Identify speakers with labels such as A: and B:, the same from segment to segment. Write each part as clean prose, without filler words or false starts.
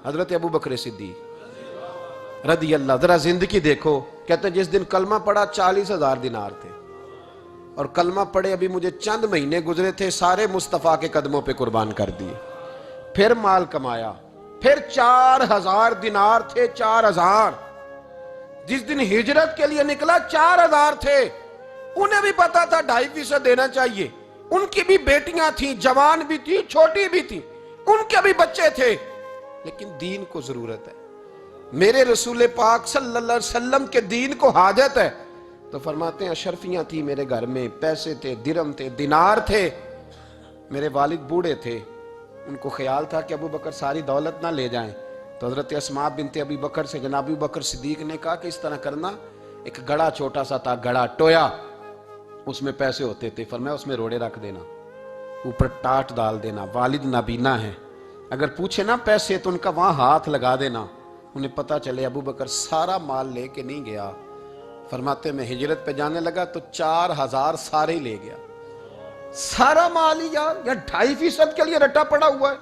A: حضرت ابو بکر صدیق رضی اللہ، ذرا زندگی دیکھو. کہتے ہیں جس دن کلمہ پڑھا 40,000 دینار تھے، اور کلمہ پڑھے ابھی مجھے چند مہینے گزرے تھے، سارے مصطفیٰ کے قدموں پہ قربان کر دیے. پھر مال کمایا، پھر 4,000 دینار تھے. 4,000 جس دن ہجرت کے لیے نکلا 4,000 تھے. انہیں بھی پتا تھا 2.5% دینا چاہیے. ان کی بھی بیٹیاں تھیں، جوان بھی تھی، چھوٹی بھی تھی، ان کے بھی بچے تھے، لیکن دین کو ضرورت ہے. میرے رسول پاک صلی اللہ علیہ وسلم کے دین کو حاجت ہے. تو فرماتے ہیں اشرفیاں تھی میرے گھر میں، پیسے تھے، درہم تھے، دینار تھے. میرے والد بوڑھے تھے، ان کو خیال تھا کہ ابو بکر ساری دولت نہ لے جائیں. تو حضرت اسماء بنت ابی بکر سے جناب ابو بکر صدیق نے کہا کہ اس طرح کرنا، ایک گڑا چھوٹا سا تھا، گڑا ٹویا، اس میں پیسے ہوتے تھے. فرمایا اس میں روڑے رکھ دینا، اوپر ٹاٹ ڈال دینا. والد نابینا ہے، اگر پوچھے نا پیسے تو ان کا وہاں ہاتھ لگا دینا، انہیں پتا چلے ابو بکر سارا مال لے کے نہیں گیا. فرماتے میں ہجرت پہ جانے لگا تو 4,000 سارے ہی لے گیا. سارا مال ہی یار 2.5% کے لیے رٹا پڑا ہوا ہے.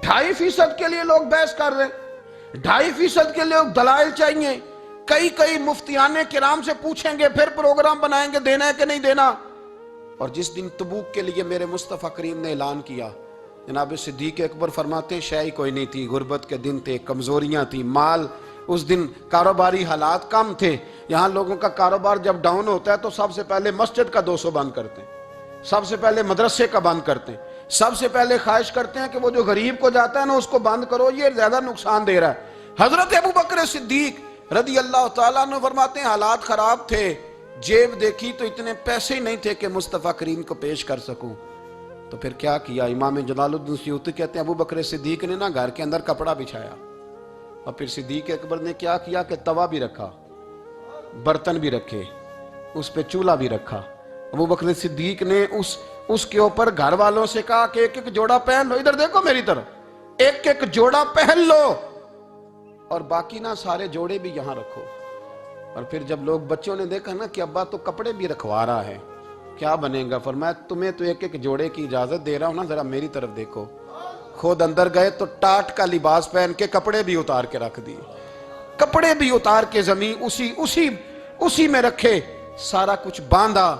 A: 2.5% کے لیے لوگ بحث کر رہے ہیں، 2.5% کے لیے لوگ دلائل چاہیے. کئی مفتیان کرام سے پوچھیں گے، پھر پروگرام بنائیں گے دینا ہے کہ نہیں دینا. اور جس دن تبوک کے لیے میرے مصطفیٰ کریم نے اعلان کیا، جناب صدیق اکبر فرماتے ہیں شے کوئی نہیں تھی، غربت کے دن تھے، کمزوریاں تھیں، مال اس دن کاروباری حالات کم تھے. یہاں لوگوں کا کاروبار جب ڈاؤن ہوتا ہے تو سب سے پہلے مسجد کا 200 بند کرتے ہیں، سب سے پہلے مدرسے کا بند کرتے ہیں، سب سے پہلے خواہش کرتے ہیں کہ وہ جو غریب کو جاتا ہے نا اس کو بند کرو، یہ زیادہ نقصان دے رہا ہے. حضرت ابو بکر صدیق رضی اللہ تعالیٰ عنہ فرماتے ہیں حالات خراب تھے، جیب دیکھی تو اتنے پیسے ہی نہیں تھے کہ مصطفیٰ کریم کو پیش کر سکوں. تو پھر کیا کیا؟ امام جلال الدین سیوطی کہتے ہیں ابو بکر صدیق نے نا گھر کے اندر کپڑا بچھایا، اور پھر صدیق اکبر نے کیا کیا کہ توا بھی رکھا، برتن بھی رکھے، اس پہ چولہا بھی رکھا. ابو بکر صدیق نے اس کے اوپر گھر والوں سے کہا کہ ایک ایک جوڑا پہن لو، ادھر دیکھو میری طرف، ایک ایک جوڑا پہن لو، اور باقی نا سارے جوڑے بھی یہاں رکھو. اور پھر جب لوگ بچوں نے دیکھا نا کہ ابا تو کپڑے بھی رکھوا رہا ہے، کیا بنے گا؟ فرمایا تمہیں تو ایک ایک جوڑے کی اجازت دے رہا ہوں نا، ذرا میری طرف دیکھو. خود اندر گئے تو ٹاٹ کا لباس پہن کے کپڑے بھی اتار کے رکھ دیے، کپڑے بھی اتار کے زمین اسی میں رکھے، سارا کچھ باندھا.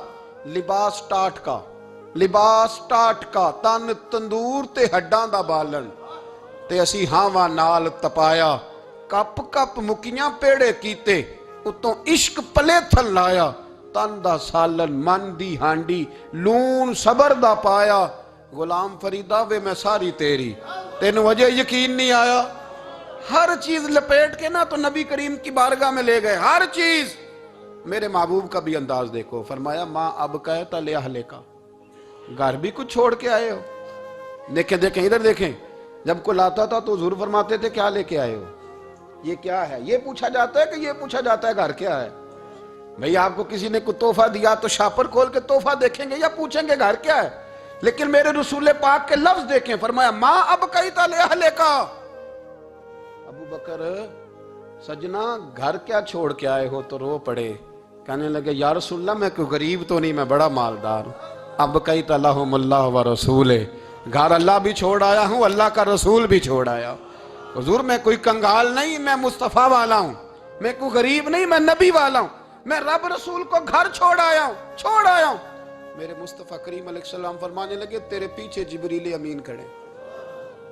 A: لباس ٹاٹ کا تن تندور تے ہڈاں دا بالن تے اسی ہاواں نال تپایا، کپ کپ مکیاں پیڑے کیتے، اتوں عشق پلے تھل لایا، تن دا سالن من دی ہانڈی لون صبر دا پایا. غلام فریدہ وے میں ساری تیری، تینوں وجہ یقین نہیں آیا. ہر چیز لپیٹ کے نا تو نبی کریم کی بارگاہ میں لے گئے، ہر چیز. میرے محبوب کا بھی انداز دیکھو، فرمایا ماں اب کہتا لے اہلے کا، گھر بھی کچھ چھوڑ کے آئے ہو. دیکھیں ادھر دیکھیں، جب کوئی لاتا تھا تو حضور فرماتے تھے کیا لے کے آئے ہو، یہ کیا ہے؟ یہ پوچھا جاتا ہے کہ یہ پوچھا جاتا ہے گھر کیا ہے؟ بھئی آپ کو کسی نے کوئی تحفہ دیا تو شاپر کھول کے تحفہ دیکھیں گے یا پوچھیں گے گھر کیا ہے؟ لیکن میرے رسول پاک کے لفظ دیکھیں، فرمایا ماں اب کہتا لے اہلے کا. ابو بکر سجنا گھر کیا چھوڑ کے آئے ہو؟ تو رو پڑے، کہنے لگے یا رسول اللہ میں کوئی غریب تو نہیں، میں بڑا مالدار ہوں. اب کہتا لہم اللہ و رسول، گھر اللہ بھی چھوڑ آیا ہوں، اللہ کا رسول بھی چھوڑ آیا. حضور میں کوئی کنگال نہیں، میں مصطفیٰ والا ہوں، میں کوئی غریب نہیں، میں نبی والا ہوں، میں رب رسول کو گھر چھوڑ آیا ہوں. میرے مصطفیٰ کریم علیہ السلام فرمانے لگے تیرے پیچھے جبریل امین کھڑے،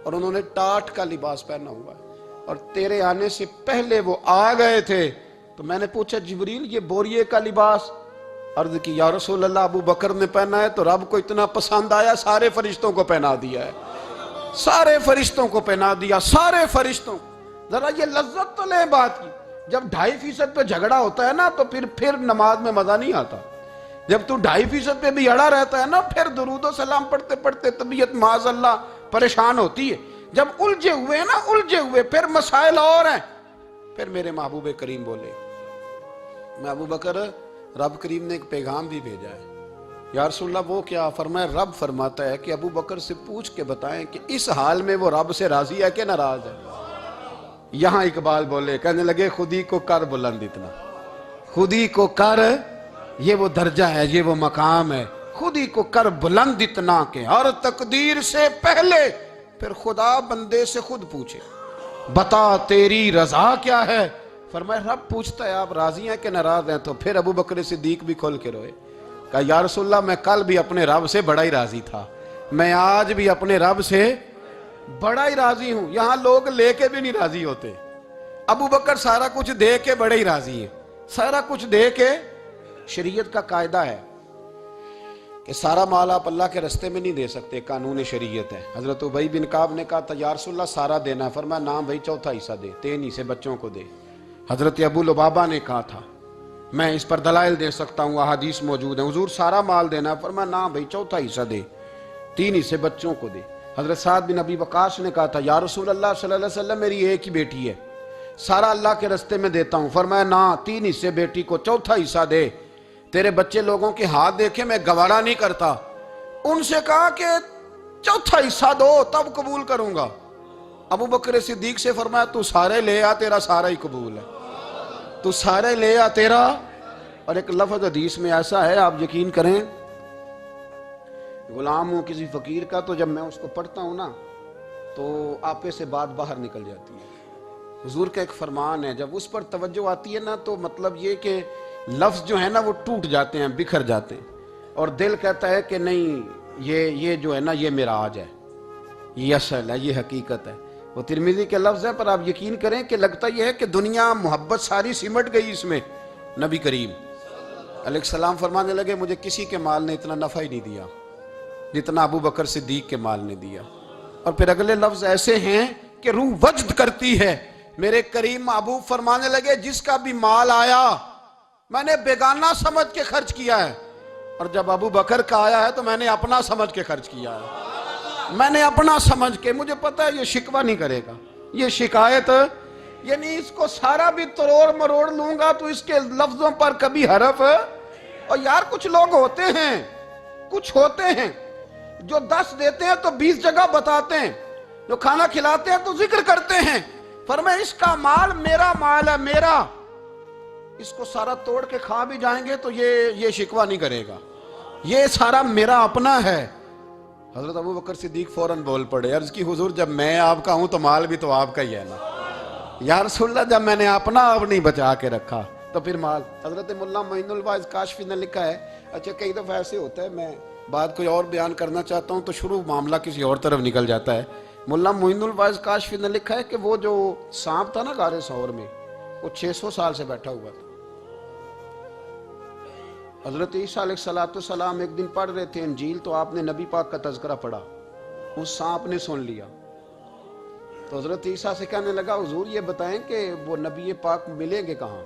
A: اور انہوں نے ٹاٹ کا لباس پہنا ہوا ہے، اور تیرے آنے سے پہلے وہ آ گئے تھے. تو میں نے پوچھا جبریل یہ بوریے کا لباس؟ عرض کی یا رسول اللہ ابو بکر نے پہنا ہے تو رب کو اتنا پسند آیا سارے فرشتوں کو پہنا دیا ہے، سارے فرشتوں کو پہنا دیا، سارے فرشتوں. ذرا یہ لذت تو لیں بات کی. جب 2.5% پہ جھگڑا ہوتا ہے نا تو پھر نماز میں مزہ نہیں آتا. جب تو 2.5% پہ بھی اڑا رہتا ہے نا، پھر درود و سلام پڑھتے پڑھتے طبیعت معاذ اللہ پریشان ہوتی ہے. جب الجھے ہوئے پھر مسائل اور ہیں. پھر میرے محبوب کریم بولے میں ابو بکر رب کریم نے ایک پیغام بھی بھیجا ہے. یا رسول اللہ وہ کیا؟ فرمایا رب فرماتا ہے کہ ابو بکر سے پوچھ کے بتائیں کہ اس حال میں وہ رب سے راضی ہے کہ ناراض ہے. یہاں اقبال بولے، کہنے لگے خودی کو کر بلند اتنا، خودی کو کر، یہ وہ درجہ ہے، یہ وہ مقام ہے، خودی کو کر بلند اتنا کہ ہر تقدیر سے پہلے پھر خدا بندے سے خود پوچھے. بتا تیری رضا کیا ہے؟ فرمایا رب پوچھتا ہے آپ راضی ہیں کہ ناراض ہیں؟ تو پھر ابو بکر صدیق بھی کھول کے روئے، کہا یا رسول اللہ میں کل بھی اپنے رب سے بڑا ہی راضی تھا، میں آج بھی اپنے رب سے بڑا ہی راضی ہوں۔ یہاں لوگ لے کے بھی نہیں راضی ہوتے، ابو بکر سارا کچھ دے کے بڑے ہی راضی ہیں، سارا کچھ دے کے۔ شریعت کا قاعدہ ہے کہ سارا مال آپ اللہ کے رستے میں نہیں دے سکتے، قانون شریعت ہے۔ حضرت ابی بن کعب نے کہا تھا یا رسول اللہ سارا دینا ہے، فرمایا نام بھائی چوتھا حصہ دے، 3 حصے بچوں کو دے۔ حضرت ابو لبابہ نے کہا تھا میں اس پر دلائل دے سکتا ہوں، احادیث موجود ہیں، حضور سارا مال دینا ہے، فرمایا نام بھائی چوتھا حصہ دے، 3 حصے بچوں کو دے۔ حضرت سعد بن ابی وقاص نے کہا تھا یا رسول اللہ صلی اللہ علیہ وسلم میری ایک ہی بیٹی ہے، سارا اللہ کے رستے میں دیتا ہوں، فرمایا نہ 3 حصے بیٹی کو، چوتھا حصہ دے، تیرے بچے لوگوں کے ہاتھ دیکھے میں گوارا نہیں کرتا۔ ان سے کہا کہ چوتھا حصہ دو تب قبول کروں گا۔ ابو بکر صدیق سے فرمایا تو سارے لے آ، تیرا سارا ہی قبول ہے، تو سارے لے آ تیرا۔ اور ایک لفظ حدیث میں ایسا ہے آپ یقین کریں، غلام ہوں کسی فقیر کا، تو جب میں اس کو پڑھتا ہوں نا تو آپے سے بات باہر نکل جاتی ہے۔ حضور کا ایک فرمان ہے، جب اس پر توجہ آتی ہے نا تو مطلب یہ کہ لفظ جو ہے نا وہ ٹوٹ جاتے ہیں، بکھر جاتے ہیں، اور دل کہتا ہے کہ نہیں یہ جو ہے نا یہ معراج ہے، یہ اصل ہے، یہ حقیقت ہے۔ وہ ترمذی کے لفظ ہے، پر آپ یقین کریں کہ لگتا یہ ہے کہ دنیا محبت ساری سمٹ گئی اس میں۔ نبی کریم علیہ السلام فرمانے لگے مجھے کسی کے مال نے اتنا نفع ہی نہیں دیا جتنا ابو بکر صدیق کے مال نے دیا۔ اور پھر اگلے لفظ ایسے ہیں کہ روح وجد کرتی ہے۔ میرے کریم محبوب فرمانے لگے جس کا بھی مال آیا میں نے بیگانہ سمجھ کے خرچ کیا ہے، اور جب ابو بکر کا آیا ہے تو میں نے اپنا سمجھ کے خرچ کیا ہے، میں نے اپنا سمجھ کے، مجھے پتا ہے یہ شکوہ نہیں کرے گا، یہ شکایت، یعنی اس کو سارا بھی تروڑ مروڑ لوں گا تو اس کے لفظوں پر کبھی حرف۔ اور یار کچھ لوگ ہوتے ہیں جو 10 دیتے ہیں تو 20 جگہ بتاتے ہیں، جو کھانا کھلاتے ہیں تو ذکر کرتے ہیں، فرمایا اس کا مال میرا مال ہے، میرا، اس کو سارا توڑ کے کھا بھی جائیں گے تو یہ شکوہ نہیں کرے گا، یہ سارا میرا اپنا ہے۔ حضرت ابو بکر صدیق فوراً بول پڑے، عرض کی حضور جب میں آپ کا ہوں تو مال بھی تو آپ کا ہی ہے نا۔ یا رسول اللہ جب میں نے اپنا آپ نہیں بچا کے رکھا تو پھر مال۔ حضرت مولانا معین الواعظ کاشفی نے لکھا ہے، اچھا کئی دفعہ ایسے ہوتا ہے میں بات کوئی اور بیان کرنا چاہتا ہوں تو شروع معاملہ کسی اور طرف نکل جاتا ہے۔ مولانا معین الواعظ کاشفی نے لکھا ہے کہ وہ جو سانپ تھا نا غار ثور میں، وہ 600 سال سے بیٹھا ہوا تھا۔ حضرت عیسیٰ علیہ السلام ایک دن پڑھ رہے تھے انجیل، تو آپ نے نبی پاک کا تذکرہ پڑھا، اس سانپ نے سن لیا، تو حضرت عیسیٰ سے کہنے لگا حضور یہ بتائیں کہ وہ نبی پاک ملیں گے کہاں؟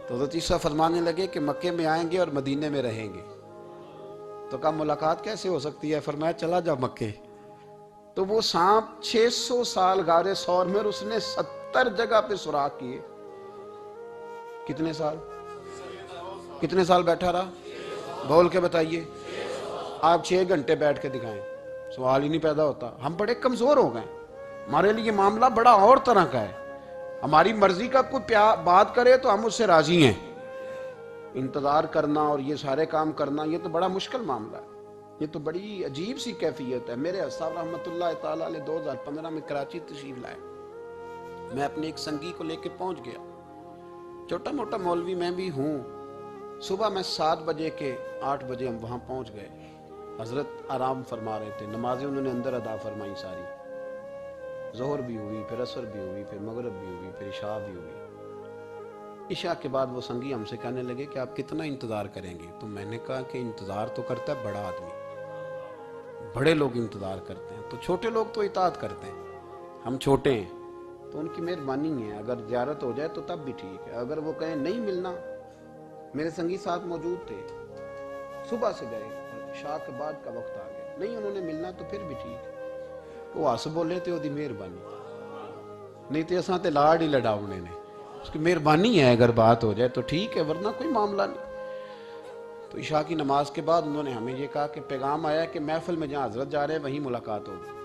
A: تو حضرت عیسیٰ فرمانے لگے کہ مکے میں آئیں گے اور مدینے میں رہیں گے۔ تو کہا ملاقات کیسے ہو سکتی ہے؟ فرمایا چلا جا مکے۔ تو وہ سانپ 600 سال غار ثور میں، اور اس نے 70 جگہ پہ سوراخ کیے۔ کتنے سال بیٹھا رہا؟ بول کے بتائیے۔ آپ 6 گھنٹے بیٹھ کے دکھائیں، سوال ہی نہیں پیدا ہوتا۔ ہم بڑے کمزور ہو گئے، ہمارے لیے معاملہ بڑا اور طرح کا ہے، ہماری مرضی کا کوئی بات کرے تو ہم اس سے راضی ہیں، انتظار کرنا اور یہ سارے کام کرنا یہ تو بڑا مشکل معاملہ ہے، یہ تو بڑی عجیب سی کیفیت ہے۔ میرے صاحب رحمۃ اللہ تعالیٰ علیہ 2015 میں کراچی تشریف لائے، میں اپنے ایک سنگی کو لے کے پہنچ گیا، چھوٹا موٹا مولوی میں بھی ہوں۔ صبح میں 7 بجے کے 8 بجے ہم وہاں پہنچ گئے، حضرت آرام فرما رہے تھے، نمازیں انہوں نے اندر ادا فرمائی ساری، ظہر بھی ہوئی، پھر عصر بھی ہوئی، پھر مغرب بھی ہوئی، پھر عشاء بھی ہوئی۔ عشاء کے بعد وہ سنگی ہم سے کہنے لگے کہ آپ کتنا انتظار کریں گے؟ تو میں نے کہا کہ انتظار تو کرتا ہے بڑا آدمی، بڑے لوگ انتظار کرتے ہیں، تو چھوٹے لوگ تو اطاعت کرتے ہیں، ہم چھوٹے ہیں تو ان کی مہربانی ہے، اگر زیارت ہو جائے تو تب بھی ٹھیک ہے، اگر وہ کہیں نہیں ملنا۔ میرے سنگی ساتھ موجود تھے، صبح سے گئے اور عشاء کے بعد کا وقت آ گیا، نہیں انہوں نے ملنا تو پھر بھی ٹھیک ہے، وہ ہس بولے تھے وہ مہربانی، نہیں تو اساں تے لاڑ ہی لڑاؤنے نے، اس کی مہربانی ہے، اگر بات ہو جائے تو ٹھیک ہے ورنہ کوئی معاملہ نہیں۔ تو عشاء کی نماز کے بعد انہوں نے ہمیں یہ کہا کہ پیغام آیا کہ محفل میں جہاں حضرت جا رہے ہیں وہیں ملاقات ہوگی۔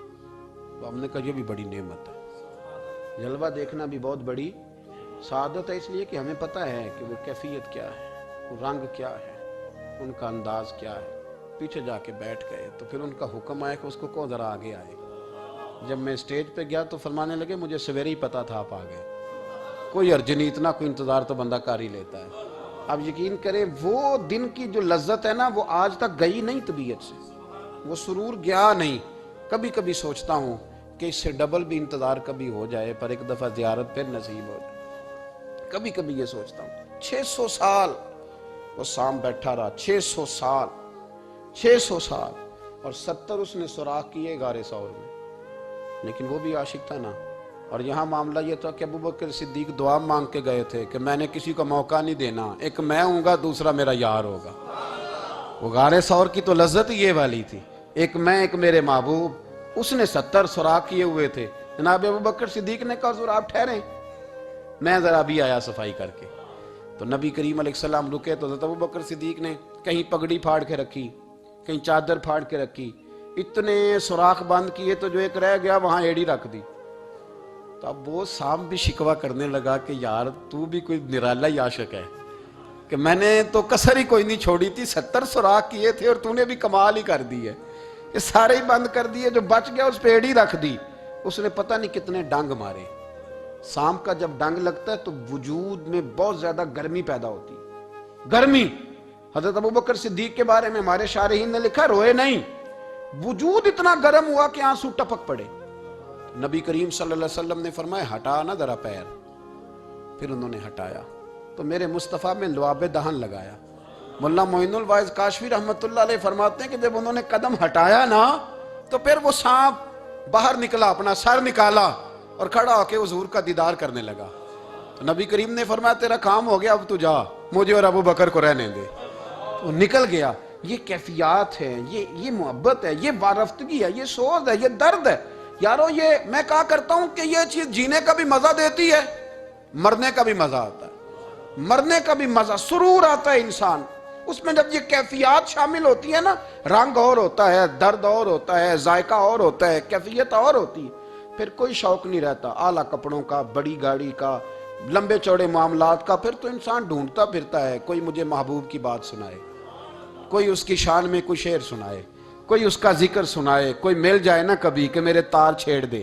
A: تو ہم نے کہا یہ بھی بڑی نعمت ہے، جلوہ دیکھنا بھی بہت بڑی سعادت ہے، اس لیے کہ ہمیں پتہ ہے کہ وہ کیفیت کیا ہے، وہ رنگ کیا ہے، ان کا انداز کیا ہے۔ پیچھے جا کے بیٹھ گئے تو پھر ان کا حکم آیا کہ اس کو ذرا آگے آئے، جب میں اسٹیج پہ گیا تو فرمانے لگے مجھے سویرے ہی پتا تھا آپ آ گئے، کوئی ارج نہیں، اتنا کوئی انتظار تو بندہ کر ہی لیتا ہے۔ اب یقین کریں وہ دن کی جو لذت ہے نا وہ آج تک گئی نہیں طبیعت سے، وہ سرور گیا نہیں۔ کبھی کبھی سوچتا ہوں کہ اس سے ڈبل بھی انتظار کبھی ہو جائے، پر ایک دفعہ زیارت پھر نصیب ہو جائے۔ کبھی کبھی یہ سوچتا ہوں 600 سال وہ سام بیٹھا رہا، 600 سال، 600 سال، اور 70 اس نے سوراخ کیے غار ثور میں، لیکن وہ بھی عاشق تھا نا۔ اور یہاں معاملہ یہ تھا کہ ابوبکر صدیق دعا مانگ کے گئے تھے کہ میں نے کسی کو موقع نہیں دینا، ایک میں ہوں گا دوسرا میرا یار ہوگا۔ وہ غار ثور کی تو لذت یہ والی تھی، ایک میں ایک میرے محبوب۔ اس نے 70 سوراخ کیے ہوئے تھے۔ جناب ابوبکر صدیق نے کہا حضور آپ ٹھہریں، میں ذرا بھی آیا صفائی کر کے۔ تو نبی کریم علیہ السلام رکے تو حضرت ابوبکر صدیق نے کہیں پگڑی پھاڑ کے رکھی، کہیں چادر پھاڑ کے رکھی، اتنے سوراخ بند کیے تو جو ایک رہ گیا وہاں ایڑی رکھ دی۔ تو اب وہ سام بھی شکوہ کرنے لگا کہ یار تو بھی کوئی نرالا ہی عاشق ہے کہ میں نے تو کسر ہی کوئی نہیں چھوڑی تھی، 70 سوراخ کیے تھے اور تو نے بھی کمال ہی کر دی ہے، یہ سارے ہی بند کر دیے، جو بچ گیا اس پہ ایڑی رکھ دی۔ اس نے پتہ نہیں کتنے ڈنگ مارے۔ سام کا جب ڈنگ لگتا ہے تو وجود میں بہت زیادہ گرمی پیدا ہوتی ہے، گرمی۔ حضرت ابوبکر صدیق کے بارے میں ہمارے شارحین نے لکھا روئے نہیں، وجود اتنا گرم ہوا کہ آنسو ٹپک پڑے۔ نبی کریم صلی اللہ علیہ وسلم نے فرمایا ہٹا نا ذرا پیر، پھر انہوں نے ہٹایا تو میرے مصطفیٰ میں لعاب دہن لگایا۔ مولانا معین الواعظ کاشفی رحمت اللہ علیہ فرماتے ہیں کہ جب انہوں نے قدم ہٹایا نا تو پھر وہ سانپ باہر نکلا، اپنا سر نکالا اور کھڑا ہو کے حضور کا دیدار کرنے لگا۔ تو نبی کریم نے فرمایا تیرا کام ہو گیا، اب تو جا، مجھے اور ابو بکر کو رہنے دے۔ وہ نکل گیا۔ یہ کیفیات ہے، یہ محبت ہے، یہ وارفتگی ہے، یہ سوز ہے، یہ درد ہے۔ یارو یہ میں کہا کرتا ہوں کہ یہ چیز جینے کا بھی مزہ دیتی ہے، مرنے کا بھی مزہ آتا ہے، مرنے کا بھی مزہ، سرور آتا ہے انسان اس میں جب یہ کیفیات شامل ہوتی ہے نا۔ رنگ اور ہوتا ہے، درد اور ہوتا ہے، ذائقہ اور ہوتا ہے، کیفیت اور ہوتی ہے، پھر کوئی شوق نہیں رہتا اعلیٰ کپڑوں کا، بڑی گاڑی کا، لمبے چوڑے معاملات کا۔ پھر تو انسان ڈھونڈتا پھرتا ہے کوئی مجھے محبوب کی بات سنائے، کوئی اس کی شان میں کوئی شعر سنائے، کوئی اس کا ذکر سنائے، کوئی مل جائے نا کبھی کہ میرے تار چھیڑ دے،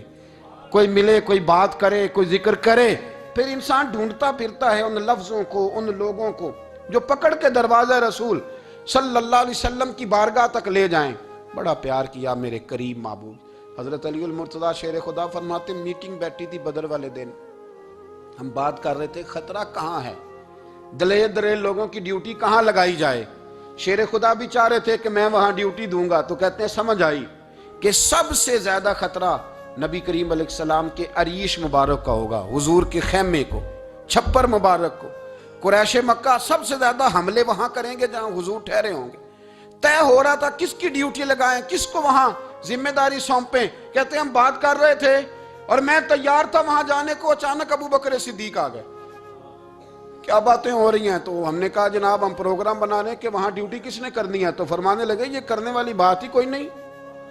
A: کوئی ملے، کوئی بات کرے، کوئی ذکر کرے۔ پھر انسان ڈھونڈتا پھرتا ہے ان لفظوں کو، ان لوگوں کو جو پکڑ کے دروازہ رسول صلی اللہ علیہ وسلم کی بارگاہ تک لے جائیں۔ بڑا پیار کیا میرے قریب محبوب۔ حضرت علی المرتضیٰ شیر خدا فرماتے میٹنگ بیٹھی تھی بدر والے دن، ہم بات کر رہے تھے خطرہ کہاں ہے، دلیر لوگوں کی ڈیوٹی کہاں لگائی جائے۔ شیر خدا بھی چاہ رہے تھے کہ میں وہاں ڈیوٹی دوں گا، تو کہتے ہیں سمجھ آئی کہ سب سے زیادہ خطرہ نبی کریم علیہ السلام کے عریش مبارک کا ہوگا، حضور کے خیمے کو، چھپر مبارک کو۔ قریش مکہ سب سے زیادہ حملے وہاں کریں گے جہاں حضور ٹھہرے ہوں گے۔ طے ہو رہا تھا کس کی ڈیوٹی لگائیں، کس کو وہاں ذمہ داری سونپیں۔ کہتے ہیں ہم بات کر رہے تھے اور میں تیار تھا وہاں جانے کو، اچانک ابو بکر صدیق آ گئے۔ کیا باتیں ہو رہی ہیں؟ تو ہم نے کہا جناب ہم پروگرام بنا رہے ہیں کہ وہاں ڈیوٹی کس نے کرنی ہے۔ تو فرمانے لگے یہ کرنے والی بات ہی کوئی نہیں،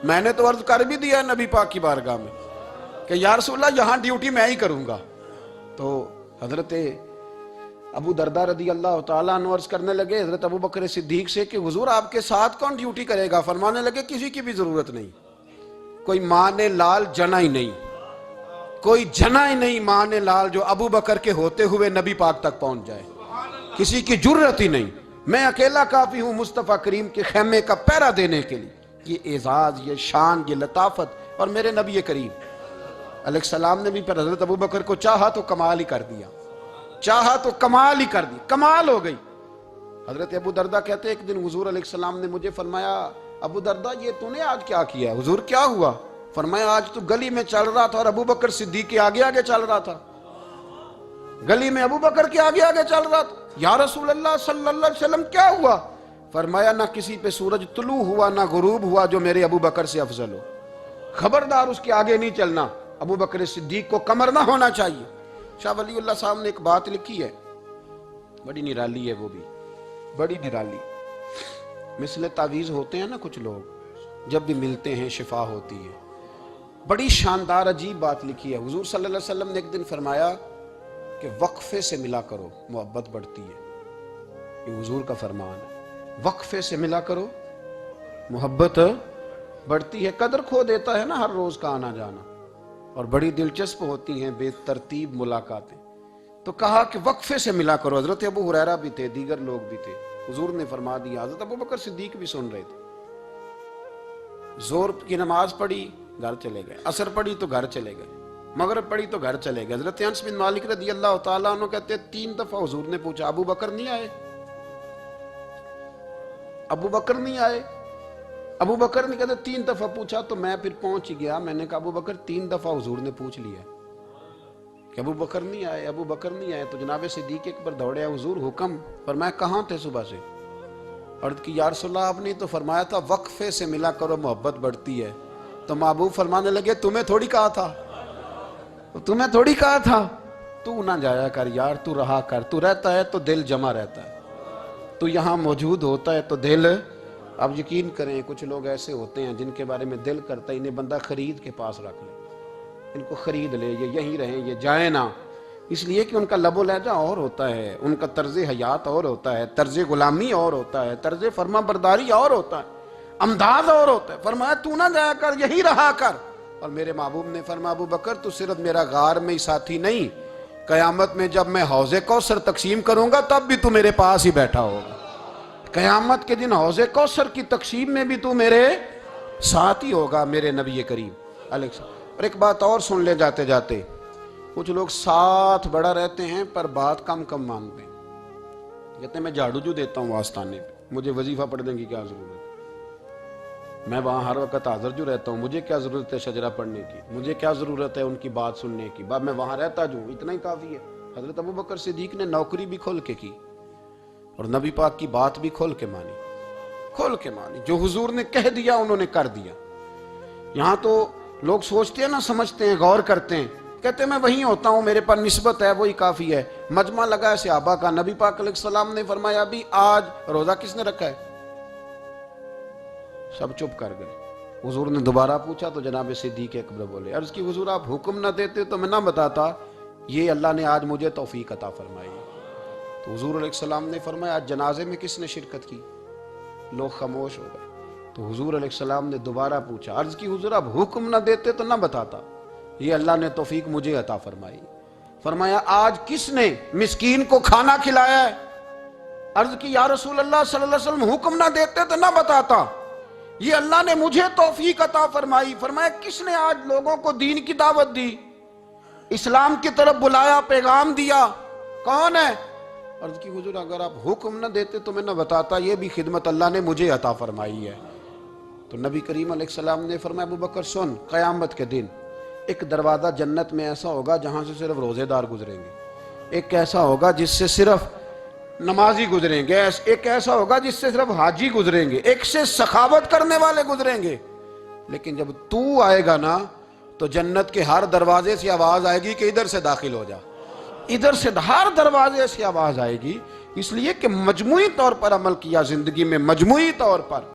A: میں نے تو عرض کر بھی دیا ہے نبی پاک کی بارگاہ میں کہ یا رسول اللہ یہاں ڈیوٹی میں ہی کروں گا۔ تو حضرت ابو دردہ رضی اللہ تعالیٰ عنہ عرض کرنے لگے حضرت ابو بکر صدیق سے کہ حضور آپ کے ساتھ کون ڈیوٹی کرے گا؟ فرمانے لگے کسی کی بھی ضرورت نہیں، کوئی ماں نے لال جنا ہی نہیں، کوئی جنا ہی نہیں ماں نے لال جو ابو بکر کے ہوتے ہوئے نبی پاک تک پہنچ جائے، کسی کی جرت ہی نہیں، میں اکیلا کافی ہوں مصطفیٰ کریم کے خیمے کا پہرا دینے کے لیے۔ یہ اعزاز، یہ شان، یہ لطافت، اور میرے نبی کریم علیہ السلام نے بھی پر حضرت ابو بکر کو چاہا تو کمال ہی کر دیا، چاہا تو کمال ہی کر دی، کمال ہو گئی۔ حضرت ابو دردہ کہتے ایک دن حضور علیہ السلام نے مجھے فرمایا ابو دردہ یہ تو نے آج کیا کیا ہے؟ حضور کیا ہوا؟ فرمایا آج تو گلی میں چل رہا تھا اور ابو بکر صدیق کے آگے آگے چل رہا تھا، گلی میں ابو بکر کے آگے آگے چل رہا تھا۔ یا رسول اللہ صلی اللہ علیہ وسلم کیا ہوا؟ فرمایا نہ کسی پہ سورج طلوع ہوا نہ غروب ہوا جو میرے ابو بکر سے افضل ہو، خبردار اس کے آگے نہیں چلنا، ابو بکر صدیق کو کمر نہ ہونا چاہیے۔ شاہ ولی اللہ صاحب نے ایک بات لکھی ہے، بڑی نرالی ہے، وہ بھی بڑی نرالی۔ مثل تعویذ ہوتے ہیں نا کچھ لوگ، جب بھی ملتے ہیں شفا ہوتی ہے۔ بڑی شاندار عجیب بات لکھی ہے۔ حضور صلی اللہ علیہ وسلم نے ایک دن فرمایا کہ وقفے سے ملا کرو محبت بڑھتی ہے، یہ حضور کا فرمان ہے، وقفے سے ملا کرو محبت بڑھتی ہے۔ قدر کھو دیتا ہے نا ہر روز کا آنا جانا، اور بڑی دلچسپ ہوتی ہیں بے ترتیب ملاقاتیں. تو کہا کہ وقفے سے ملا کرو. حضرت ابو ہریرہ بھی تھے، دیگر لوگ بھی تھے. حضور نے فرما دیا. حضرت ابو بکر صدیق بھی سن رہے تھے. زور کی نماز پڑھی، گھر چلے گئے. عصر پڑھی تو گھر چلے گئے. مغرب پڑھی تو گھر چلے گئے. حضرت انس بن مالک رضی اللہ تعالیٰ عنہ کہتے ہیں 3 دفعہ حضور نے پوچھا ابو بکر نہیں آئے؟ ابو بکر نہیں آئے؟ ابو بکر نے کہتے 3 دفعہ پوچھا تو میں پھر پہنچ گیا. میں نے کہا ابو بکر 3 دفعہ حضور نے پوچھ لیا کہ ابو بکر نہیں آئے، ابو بکر نہیں آئے. تو جناب صدیق اکبر دوڑے، حضور حکم. فرمایا کہاں تھے صبح سے؟ عرض کی یا رسول اللہ آپ نے تو فرمایا تھا وقفے سے ملا کرو محبت بڑھتی ہے. تو محبوب فرمانے لگے تمہیں تھوڑی کہا تھا، تمہیں تھوڑی کہا تھا. تو نہ جایا کر یار، تو رہا کر. تو رہتا ہے تو دل جمع رہتا ہے، تو یہاں موجود ہوتا ہے تو دل. اب یقین کریں کچھ لوگ ایسے ہوتے ہیں جن کے بارے میں دل کرتا ہے انہیں بندہ خرید کے پاس رکھ لے، ان کو خرید لے، یہ یہیں رہیں، یہ جائیں نہ. اس لیے کہ ان کا لب و لہجہ اور ہوتا ہے، ان کا طرز حیات اور ہوتا ہے، طرز غلامی اور ہوتا ہے، طرز فرما برداری اور ہوتا ہے، انداز اور ہوتا ہے. فرمایا تو نہ جایا کر، یہی رہا کر. اور میرے محبوب نے فرمایا ابو بکر تو صرف میرا غار میں ہی ساتھی نہیں، قیامت میں جب میں حوض کوثر تقسیم کروں گا تب بھی تو میرے پاس ہی بیٹھا ہوگا. قیامت کے دن حوض کوثر کی تقسیم میں بھی تو میرے ساتھ ہی ہوگا میرے نبی کریم علیہ السلام. اور ایک بات اور سن لے جاتے جاتے، کچھ لوگ ساتھ بڑا رہتے ہیں پر بات کم کم مانتے ہیں. کہتے ہیں میں جھاڑو جو دیتا ہوں آستانے پہ، مجھے وظیفہ پڑھنے کی کیا ضرورت ہے؟ میں وہاں ہر وقت حاضر جو رہتا ہوں، مجھے کیا ضرورت ہے شجرہ پڑھنے کی؟ مجھے کیا ضرورت ہے ان کی بات سننے کی؟ میں وہاں رہتا جو اتنا ہی کافی ہے. حضرت ابو بکر صدیق نے نوکری بھی کھول کے کی اور نبی پاک کی بات بھی کھول کے مانی، کھول کے مانی. جو حضور نے کہہ دیا انہوں نے کر دیا. یہاں تو لوگ سوچتے ہیں نہ سمجھتے ہیں، غور کرتے ہیں، کہتے ہیں میں وہیں ہوتا ہوں، میرے پاس نسبت ہے، وہی کافی ہے. مجمع لگا ہے صحابہ کا، نبی پاک علیہ السلام نے فرمایا ابھی آج روزہ کس نے رکھا ہے؟ سب چپ کر گئے. حضور نے دوبارہ پوچھا تو جناب صدیق اکبر بولے. عرض کی حضور آپ حکم نہ دیتے تو میں نہ بتاتا، یہ اللہ نے آج مجھے توفیق عطا فرمائی. تو حضور علیہ السلام نے فرمایا آج جنازے میں کس نے شرکت کی؟ لوگ خاموش ہو گئے. تو حضور علیہ السلام نے دوبارہ پوچھا. عرض کی حضور آپ حکم نہ دیتے تو نہ بتاتا، یہ اللہ نے توفیق مجھے عطا فرمائی. فرمایا آج کس نے مسکین کو کھانا کھلایا ہے؟ عرض کی یا رسول اللہ صلی اللہ علیہ وسلم حکم نہ دیتے تو نہ بتاتا، یہ اللہ نے مجھے توفیق عطا فرمائی. فرمایا کس نے آج لوگوں کو دین کی دعوت دی، اسلام کی طرف بلایا، پیغام دیا؟ کون ہے؟ عرض کی حضور اگر آپ حکم نہ دیتے تو میں نہ بتاتا، یہ بھی خدمت اللہ نے مجھے عطا فرمائی ہے. تو نبی کریم علیہ السلام نے فرمایا ابو بکر سن، قیامت کے دن ایک دروازہ جنت میں ایسا ہوگا جہاں سے صرف روزے دار گزریں گے، ایک ایسا ہوگا جس سے صرف نمازی گزریں گے، ایک ایسا ہوگا جس سے صرف حاجی گزریں گے، ایک سے سخاوت کرنے والے گزریں گے. لیکن جب تو آئے گا نا تو جنت کے ہر دروازے سے آواز آئے گی کہ ادھر سے داخل ہو جا، ادھر سے ہر دروازے سے آواز آئے گی. اس لیے کہ مجموعی طور پر عمل کیا زندگی میں، مجموعی طور پر